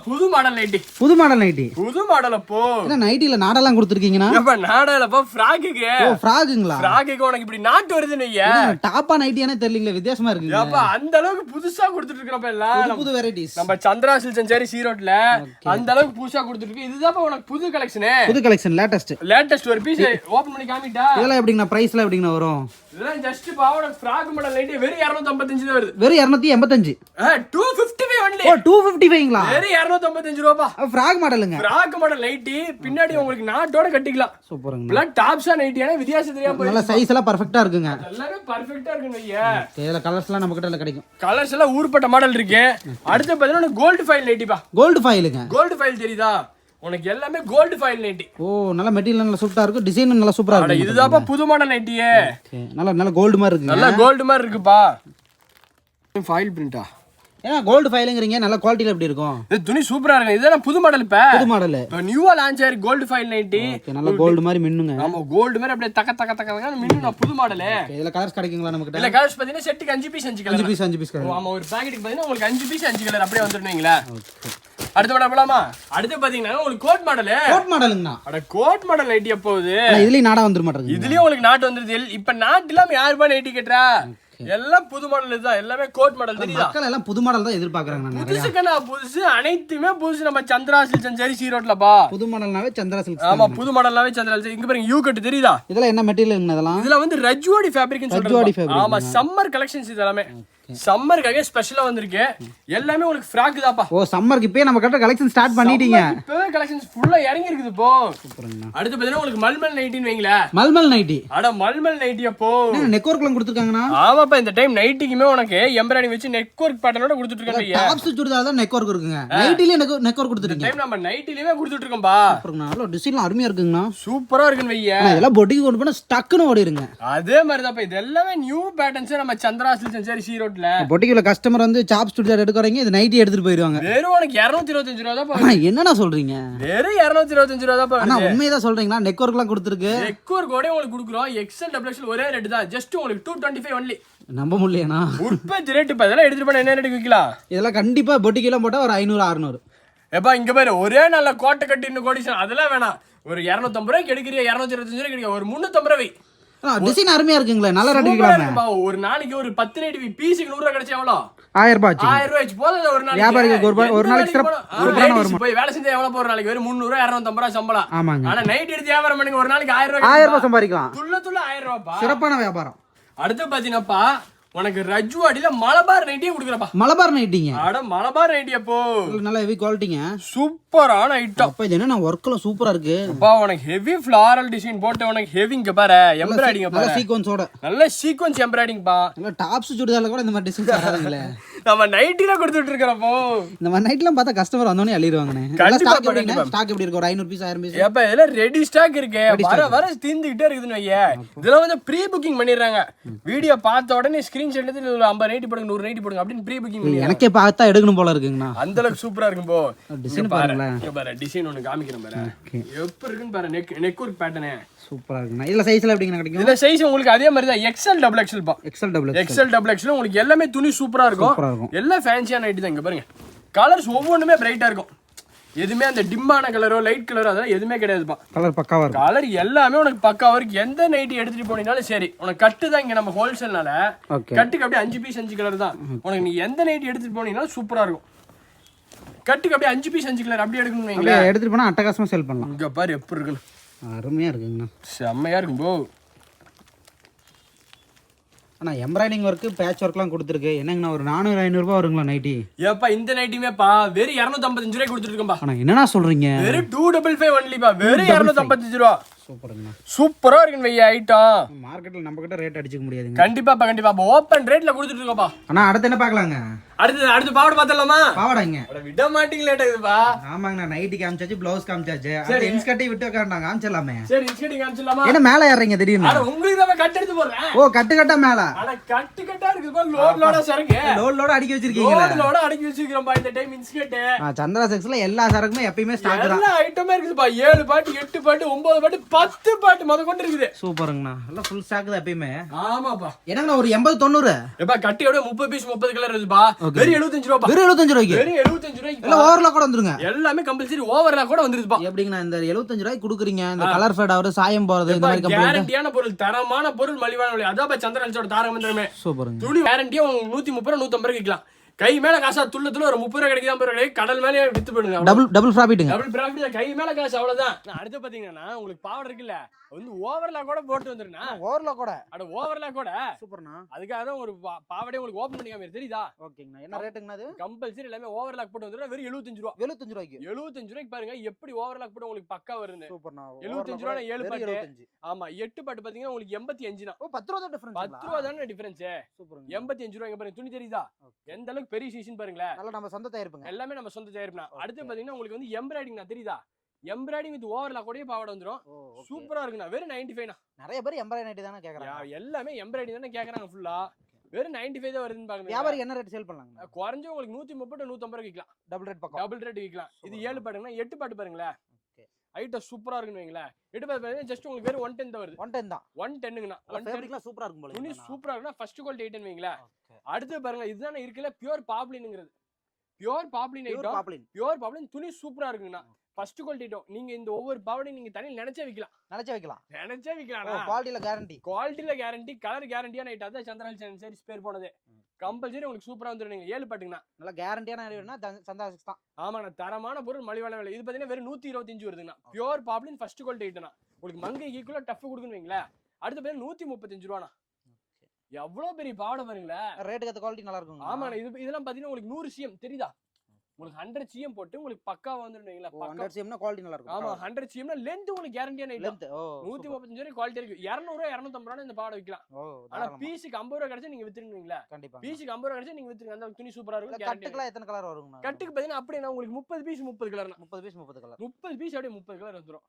புது மாடல் நைட்டி. புது மாடல் அப்போ என்ன நைட்டில நாடெல்லாம் கொடுத்துருக்கீங்கன்னா? நாடலப்பா ஃப்ராக்குக்கு. ஓ ஃப்ராக்குங்களா? ஃப்ராக்குக்கு உனக்கு இப்படி நாட்டு வருதுன்னு ஐயா. டாப்பா நைட்டியானே தெரியலங்களே, வித்தியாசமா இருக்குங்க. அப்பா அந்த அளவுக்கு புதுசா கொடுத்துட்டு இருக்கறப்ப எல்லாம் புது வெரைட்டிஸ். நம்ம சந்திரா சில்க்ஸ் அண்ட் சாரி ஈரோட்ல அந்த அளவுக்கு புதுசா கொடுத்துட்டு இருக்கு. இதுதான் உனக்கு புது கலெக்ஷன் லேட்டஸ்ட் ஒரு பீஸ் ஓபன் பண்ணி காமிட்டா. இதெல்லாம் எப்படிங்க பிரைஸ்ல எப்படிங்க வரும்? இதெல்லாம் ஜஸ்ட் பாவோட ஃப்ராக் மாடல் நைட்டி வெறும் 255 தான் வருது. வெறும் 285. 255 only. ஓ 255ங்களா? வெறும் 255 ரூபாய். ஃப்ராக் மாடலுங்க. ஃப்ராக் மாடல் நைட்டி பின்னாடி உங்களுக்கு நாட்டோட கட்டிக்கலாம். சூப்பர்ங்க. பிளட் டாப்ஸா நைட்டியான வித்தியாசம் தெரியாம போய். நல்ல சைஸ் எல்லாம் பெர்ஃபெக்ட்டா இருக்குங்க. எல்லாமே பெர்ஃபெக்ட்டா இருக்குங்க ஐயா. இதெல்லாம் கலர்ஸ் எல்லாம் நம்ம கிட்ட கிடைக்கும். கலர்ஸ் எல்லாம் ஊர்பட்ட மாடல் இருக்கு. அடுத்து பாத்தீங்கன்னா கோல்ட் ஃபைல் நைட்டிப்பா. கோல்ட் ஃபைலுங்க. கோல்ட் ஃபைல் தெரியுதா? உனக்கு எல்லாமே கோல்ட் ஃபைல் நைட்டி. ஓ நல்ல மெட்டீரியல் நல்லா சூப்பரா இருக்கு, டிசைன் நல்லா சூப்பரா இருக்கு. இதுதான்ப்பா புது மாடல் நைட்டியே. நல்ல கோல்ட் மாதிரி இருக்கு. நல்ல கோல்ட் மாதிரி இருக்குப்பா. ஃபைல் பிரிண்டா? ஏன்னா கோல்ட் ஃபைலுங்கறீங்க, நல்ல குவாலிட்டில எப்படி இருக்கும்? இது துணி சூப்பரா இருக்கு. இதெல்லாம் புது மாடல். புது மாடல் இப்போ நியூவா லான்ச் ஆயிருக்கு கோல்ட் ஃபைல் நைட்டி. நல்ல கோல்ட் மாதிரி மின்னுங்க. ஆமா கோல்ட் மாதிரி அப்படியே தக்க தக்க தக்க மின்னுன புது மாடல். இதல கலர்ஸ் கிடைக்குங்களா நம்ம கிட்ட? இல்ல கலர்ஸ் பாத்தீங்கன்னா செட்டுக்கு 5 பீஸ் 5 கலர். 5 piece colour. ஆமா ஒரு பாக்கெட்டுக்கு பாத்தீங்கன்னா உங்களுக்கு 5 பீஸ் 5 கலர் அப்படியே வந்துருவீங்களா? அடுத்த மாடல் போலாமா? அடுத்து பாத்தீங்கன்னா உங்களுக்கு கோட் மாடலுங்கண்ணா. அட கோட் மாடல் நைட்டி எப்போது? இதுலயும் நாடா வந்துர மாட்டேங்குது. இதுலயும் உங்களுக்கு நாட்டு வந்துருது. இப்ப நாட்டு இல்லாம யாருப்பா நைட்டி கட்டறா? எல்லாம் புது மாடல் இதுதான். எல்லாமே கோட் மாடல் தெரியுதா? மக்கள் எல்லாம் புது மாடல் தான் எதிர்பார்க்கறாங்க. புதுசுக்கனா புதுசு அனைத்துமே புதுசு. நம்ம சந்திரா சில்க்ஸ் அண்ட் சாரி ஈரோட்லப்பா. புது மாடல்னாவே சந்திரா சில்க்ஸ். ஆமா புது மாடல்னாவே சந்திரா சில்க்ஸ். இங்க பாருங்க யூ கட் தெரியுதா? இதெல்லாம் என்ன மெட்டீரியல்ங்க இதெல்லாம்? இதெல்லாம் வந்து ரஜ்வாடி ஃபேப்ரிக்னு சொல்றாங்க. ஆமா சம்மர் கலெக்ஷன்ஸ் இதெல்லாம். சம்மர்க்காக ஸ்பெஷலா வந்திருக்கு. எல்லாமே உங்களுக்கு ஃப்ராக் தான்ப்பா. ஓ சம்மருக்கு இப்பவே நம்ம கிட்ட கலெக்ஷன் ஸ்டார்ட் பண்ணிட்டீங்க. இப்பவே கலெக்ஷன்ஸ் ஃபுல்லா இறங்கி இருக்குது இப்போ. சூப்பர்ங்க. அடுத்து பாத்தீங்கன்னா உங்களுக்கு மல்மல் நைட்டின்னு வைங்களே. மல்மல் நைட்டி. அட மல்மல் நைட்டி அப்போ நெக் வர்க்லாம் கொடுத்திருக்காங்கனா? ஆமாப்பா இந்த டைம் நைட்டிக்குமே உனக்கு எம்ப்ராய்டிங் வச்சு நெக் வர்க் பேட்டர்னோட கொடுத்துட்டு இருக்காங்க. டாப்ஸ் சுடிதார் தான் நெக் வர்க் இருக்குங்க. நைட்டிலே நெக் வர்க் கொடுத்துருக்கீங்க. டைம் நம்ம நைட்டிலேயே கொடுத்துட்டு இருக்கோம்பா. சூப்பர்ங்க. நல்ல டிசைன்லாம் அருமையா இருக்குங்கண்ணா. சூப்பரா இருக்குன்னு வையே. இதெல்லாம் பொட்டிக்கு கொண்டு போனா ஸ்டக்னு ஓடிருங்க. அதே மாதிரி தான் இது எல்லாமே நியூ பேட்டர்ன்ஸ் நம்ம சந்திரா சில்க்ஸ் அண்ட் சாரி ஈரோட்ல. பொட்டிக்குல கஸ்டமர் வந்து சாப்ஸ் சுடிதார் எடுக்கறீங்க, இது நைட்டி எடுத்துட்டு போயிடுவாங்க. வெறும் உனக்கு 225 ரூபாய் தான் பா. என்னடா சொல்றீங்க? வெறும் 225 ரூபாய் தான் பா. அண்ணா உண்மையதான் சொல்றீங்களா? நெக் வர்க்லாம் கொடுத்திருக்கு. நெக் வர்க் கூட உங்களுக்கு கொடுக்குறோம். எக்ஸ்எல் டபுள் எக்ஸ்எல் ஒரே ரேட் தான். ஜஸ்ட் உங்களுக்கு 225 only. நம்ப முடியலனா? உற்பத்தி ரேட் பா. இதெல்லாம் எடுத்துட்டு போனா என்ன ரேட்டுக்கு விக்கலாம்? இதெல்லாம் கண்டிப்பா பொட்டிக்குல போட்டா ஒரு 500 600. ஏப்பா இங்க பாரு ஒரே நல்ல கோட்டை கட்டி இன்னும் கோடிஷன் அதெல்லாம் வேணாம். ஒரு 250 ரூபாய்க்கு எடுக்கறியா? 225 ரூபாய்க்கு எடுக்க ஒரு 350 ரூபாய். டிசைன் அருமையா இருக்குங்களே. நல்ல ரேட் விக்கலாமே. ஒரு நாளைக்கு ஒரு 10 நைட்டி பீஸ்க்கு 100 ரூபாய் கிடைச்சா எவ்வளவு? 1000 ரூபாய் ஆச்சு. 1000 ரூபாய் போதா ஒரு நாளைக்கு? வியாபாரிக்கு ஒரு நாளைக்கு சூப்பரான வருமானம். போய் வேலை செஞ்சா எவ்வளவு போற நாளைக்கு? வெறும் 300 250 ரூபாய் சம்பளம். ஆமாங்க. ஆனா நைட் எடுத்து வியாபாரம் பண்ணுங்க ஒரு நாளைக்கு 1000 ரூபாய். 1000 ரூபாய் சம்பாதிக்கலாம். துள்ள 1000 ரூபாய். சிறப்பான வியாபாரம். அடுத்து பாத்தீங்கன்னாப்பா உனக்கு ரஜ்வாடில மலபார் நைட்டியே கொடுக்குறப்பா. மலபார் நைட்டிங்க. அட மலபார் நைட்டி அப்போ நல்ல ஹெவி குவாலிட்டிங்க. சூப்பரான ஐட்டம். அப்ப இது என்ன வர்க்ல சூப்பரா இருக்கு. அப்பா உனக்கு ஹெவி ஃப்ளாரல் டிசைன் போட்டு உனக்கு ஹெவிங்க பாரு எம்ப்ராய்டிங் பாரு. நல்ல சீக்வென்ஸோட. நல்ல சீக்வென்ஸ் எம்ப்ராய்டிங் பா. நல்ல டாப்ஸ் சுடிதார்ல கூட இந்த மாதிரி டிசைன்ஸ் வராதுங்களே. நம்ம நைட்டில கொடுத்துட்டு இருக்கறப்போ இந்த மாதிரி நைட்லாம் பார்த்தா கஸ்டமர் வந்தோனே அள்ளிடுவாங்கனே. ஸ்டாக் எப்படி இருக்கு? ஒரு 500 பீஸ் 1000 பீஸ். ஏப்பா இதெல்லாம் ரெடி ஸ்டாக் இருக்கு. வர தீந்துக்கிட்டே இருக்குதுன்னு வையே. இதெல்லாம் வந்து ப்ரீ புக்கிங் பண்ணிடுறாங்க. வீடியோ பார்த்த உடனே ஸ்கிரீன்ஷாட் எடுத்து 50 நைட்டி போடுங்க 100 நைட்டி போடுங்க அப்படின்னு ப்ரீ புக்கிங் பண்ணி எனக்கே பார்த்தா எடுக்கணும் போல இருக்குங்கண்ணா. அந்த அளவுக்கு சூப்பரா இருக்கும் போ. டிசைன் பாருங்களேன். பாரு டிசைன் ஒன்னு காமிக்கிறேன் பாரு. எப்படி இருக்குன்னு பாரு. நெக் வர்க் பேட்டர்ன் சூப்பரா இருக்குண்ணா. இதுல சைஸ்ல எப்படிங்க கிடைக்கும்? இதுல சைஸ் உங்களுக்கு அதே மாதிரி தான். எக்ஸ்எல் டபுள் எக்ஸ்எல் பா. எக்ஸ்எல் டபுள் எக்ஸ்எல் உங்களுக்கு எல்லாமே துணி சூப்பரா இருக்கும். எல்லாம் ஃபேன்சியான நைட்டி தான். இங்க பாருங்க கலர்ஸ் ஒவ்வொன்றுமே பிரைட்டா இருக்கும். எதுவுமே அந்த டிம்மான கலரோ லைட் கலரோ அதெல்லாம் எதுவுமே கிடையாதுப்பா. கலர் பக்காவா இருக்கும். கலர் எல்லாமே உனக்கு பக்காவா இருக்கு. எந்த நைட்டி எடுத்துட்டு போனீங்கனாலும் சரி உனக்கு கட்டு தான். இங்க நம்ம ஹோல்சேல்னால கட்டுக்கு அப்படியே 5 பீஸ் 5 கலர் தான். உனக்கு நீ எந்த நைட்டி எடுத்துட்டு போனீங்கனாலும் சூப்பரா இருக்கும். கட்டுக்கு அப்படியே 5 பீஸ் 5 கலர் அப்படியே எடுக்கணும் வைங்களா. எடுத்துட்டு போனா அட்டகாசமா சேல் பண்ணலாம். இங்க பாரு எப்படி இருக்குன்னு. அருமையா இருக்குங்கண்ணா. செம்மையா இருக்கும் போ. ஆனா எம்ப்ராய்டிங் ஒர்க் பேட்ச் ஒர்க்லாம் கொடுத்துருக்கு. என்னங்கண்ணா ஒரு 400 500 ரூபாய் வருங்களா நைட்டி? ஏப்பா இந்த நைட்டியுமே பா வெறும் 255 ரூபாய் கொடுத்துட்டு இருக்கேன்பா. ஆனா என்னண்ணா சொல்றீங்க? வெறும் 255 only பா. வெறும் 255 ரூபாய். சூப்பருங்க. சூப்பரா இருக்குன்னு வையா ஐட்டம். மார்க்கெட்ல நம்ம கிட்ட ரேட் அடிச்சுக்க முடியாதுங்க. கண்டிப்பா ஓப்பன் ரேட்ல கொடுத்துட்டு இருக்கோப்பா. அண்ணா அடுத்து என்ன பார்க்கலாங்க? அடுத்து பாவாடை பார்த்தலாமா? பாவாடைங்க. விட மாட்டீங்களேடா இதுப்பா. ஆமாங்க, நான் நைட்டி காமிச்சாச்சு, ப்ளவுஸ் காமிச்சாச்சு. அது இன்ஸ்கர்ட்டை விட்டு காமிச்சாங்க, காமிச்சலாமே. சரி இன்ஸ்கர்ட் காமிச்சலாமா? என்ன மேல ஏறீங்க திடீர்னு? அட உங்களுக்கு தான் கட் எடுத்து போறேன். ஓ கட்டு மேல. அட கட்டா இருக்குப்பா, லோடா சரக்கு. லோட் அடிக்கி வச்சிருக்கீங்களா? லோடா அடக்கி வச்சிருக்கோம்பா இந்த டைம் இன்ஸ்கர்ட். சந்திரா செக்ஸ்ல எல்லா சரக்குமே எப்பயுமே ஸ்டாக் தான். எல்லா ஐட்டமே இருக்குதுப்பா. 7 பாட்டு 8 பாட்டு 9 பாட்டு 10 பாட்டு மொத கொண்டு இருக்குது. சூப்பருங்கண்ணா, எல்லாம் ஃபுல் ஸ்டாக் தான் எப்பயுமே. ஆமாப்பா. என்னங்கண்ணா ஒரு 80 90? ஏப்பா கட்டியோட 30 பீஸ் 30 கலர் இருக்குப்பா. வெறும் 75 ரூபாய். வெறும் 75 ரூபாய்க்கு. வெறும் 75 ரூபாய்க்கு. எல்லாம் ஓவர்லாக் கூட வந்துருங்க. எல்லாமே கம்பல்சரி ஓவர்லாக் கூட வந்துருதுப்பா. எப்படிங்கண்ணா இந்த 75 ரூபாய்க்கு குடுக்குறீங்க? இந்த கலர் ஃபேட் ஆவறது, சாயம் போறது, இந்த மாதிரி கம்பெனி கேரண்டியான பொருள், தரமான பொருள், மலிவான விலை. அதான் சந்திரன்ஸோட தாரக மந்திரமே. சூப்பருங்க. துணி கேரண்டியா 130 ரூபாய் 150 ரூபாய் விக்கலாம். கை மேல காசா துள்ள ஒரு 30 ரூபாய் கிடைக்குது, 50 ரூபாய் கடல் மேலே வித்து போடுங்க. டபுள் ப்ராஃபிட்டுங்க. டபுள் ப்ராஃபிட், கை மேல காசு அவ்வளவுதான். அடுத்து பாத்தீங்கன்னா உங்களுக்கு பாவாடை இருக்குல்ல, வந்து ஓவர்லாக் கூட போட்டு வந்துருனா. ஓவர்லாக் கூட. அட ஓவர்லாக் கூட. சூப்பர்ண்ணா. அதுக்காக தான் ஒரு பாவாடை உங்களுக்கு ஓபன் பண்ணி காமிக்கிறேன், தெரியுதா? ஓகேங்கண்ணா. என்ன ரேட்டுங்கண்ணா அது? கம்பல்சரி எல்லாமே ஓவர்லாக் போட்டு வந்துரும். வெறும் 75 ரூபாய். 75 ரூபாய்க்கு. 75 ரூபாய்க்கு பாருங்க எப்படி ஓவர்லாக் போட்டு உங்களுக்கு பக்கா வருது. சூப்பர்ண்ணா. 75 ரூபாய் 7 பாட்டு. ஆமா 8 பாட்டு பாத்தீங்கன்னா உங்களுக்கு 85 தான். ஓ 10 ரூபாய் டிஃபரன்ஸ். 10 ரூபாய் தானே டிஃபரன்ஸ். சூப்பர்ங்க. 85 ரூபாய்க்கு பாருங்க, துணி தெரியுதா? எந்த அளவுக்கு பெரிய சீசன் பாருங்களேன். நல்லா நம்ம சொந்த தயாரிப்புங்க. எல்லாமே நம்ம சொந்த தயாரிப்புனா. அடுத்து பாத்தீங்கன்னா உங்களுக்கு வந்து எம்ப்ராய்டிங் தெரியுதா? எம்ப்ராய்டிங் வித் ஓவர்லாக் கூட பாவாடை வந்துரும். சூப்பரா இருக்குண்ணா. வெறும் 95 னா. நிறைய பேர் எம்ப்ராய்டரி தானே கேக்குறாங்க. எல்லாமே எம்ப்ராய்டிங் தானே கேக்குறாங்க ஃபுல்லா. வெறும் 95 தான் வருதுன்னு பாருங்க. வியாபாரி என்ன ரேட் சேல் பண்ணலாங்க? குறைஞ்ச உங்களுக்கு 130 150 ரூபாய்க்கு விக்கலாம். டபுள் ரேட் பக்கம். டபுள் ரேட் விக்கலாம். இது 7 பாட்டுங்கன்னா 8 பாட்டு பாருங்களேன். ஐட்டம் சூப்பரா இருக்குன்னு வைங்களேன். 8 பாட்டு பாத்தீங்கன்னா ஜஸ்ட் உங்களுக்கு வெறும் 110 தான் வருது. 110 தான். 110ங்கனா. 110க்குலாம் சூப்பரா இருக்கும் போல. துணி சூப்பரா இருக்குன்னா ஃபர்ஸ்ட் குவாலிட்டி ஐட்டம் வைங்களேன். அடுத்து பாருங்க இதுதானே இருக்குல பியூர் பாப்லின்ங்கிறது. Pure poplin item. Pure poplin துணி சூப்பரா இருக்குங்கண்ணா. First quality item. நீங்க இந்த ஒவ்வொரு பாவாடையும் நீங்க தனியா நினைச்சே விக்கலாம். நினைச்சே விக்கலாம். குவாலிட்டில கேரண்டி. குவாலிட்டில கேரண்டி, கலர் கேரண்டியான ஐட்டம். அதான் சந்திரன் சரி ஸ்பேர் போனது. கம்பல்சரி உங்களுக்கு சூப்பரா வந்துருங்க. 7 பாட்டுங்கண்ணா. நல்ல கேரண்டியான ஐட்டம்னா சந்திரா செக்ஸ் தான். ஆமாண்ணா, தரமான பொருள், மலிவான விலை. இது பாத்தீங்கன்னா வெறும் 125 வருதுங்கண்ணா. பியூர் பாப்லின் ஃபர்ஸ்ட் குவாலிட்டி ஐட்டம்னா. உங்களுக்கு மங்கை ஈக்குவலா டஃப் கொடுக்குன்னு வைங்களேன். அடுத்து பாத்தீங்கன்னா 135 ரூபாண்ணா. எவ்வளவு பெரிய பாவாடை பாருங்களேன். ரேட்டுக்கு அந்த குவாலிட்டி நல்லா இருக்கும். ஆமாண்ணா, இதெல்லாம் பாத்தீங்கன்னா உங்களுக்கு 100 சிஎம் தெரியுதா? உங்களுக்கு 100 சிஎம் போட்டு உங்களுக்கு பக்கா வந்துருவீங்களா? 100 சிஎம்னா குவாலிட்டி நல்லா இருக்கும். ஆமா 100 சிஎம்னா லெந்த் உங்களுக்கு கேரண்டியான ஐட்டம். 135 வரை குவாலிட்டி இருக்கு. 200 ரூபாய் 250 ரூபாய் இந்த பாவாடை விக்கலாம். ஆனா பீஸ்க்கு 50 ரூபாய் கிடைச்சா நீங்க வித்துருவீங்களா? கண்டிப்பா. பீஸ்க்கு 50 ரூபாய் கிடைச்சா நீங்க வித்துருங்க. அந்த துணி சூப்பரா இருக்கும். கட்டுக்குலாம் எத்தனை கலர் வருங்க? கட்டுக்கு பாத்தீங்கன்னா அப்படியே உங்களுக்கு 30 பீஸ் 30 கலர்னா. 30 பீஸ் 30 கலர். 30 பீஸ் அப்படியே 30 கலர் வந்துரும்.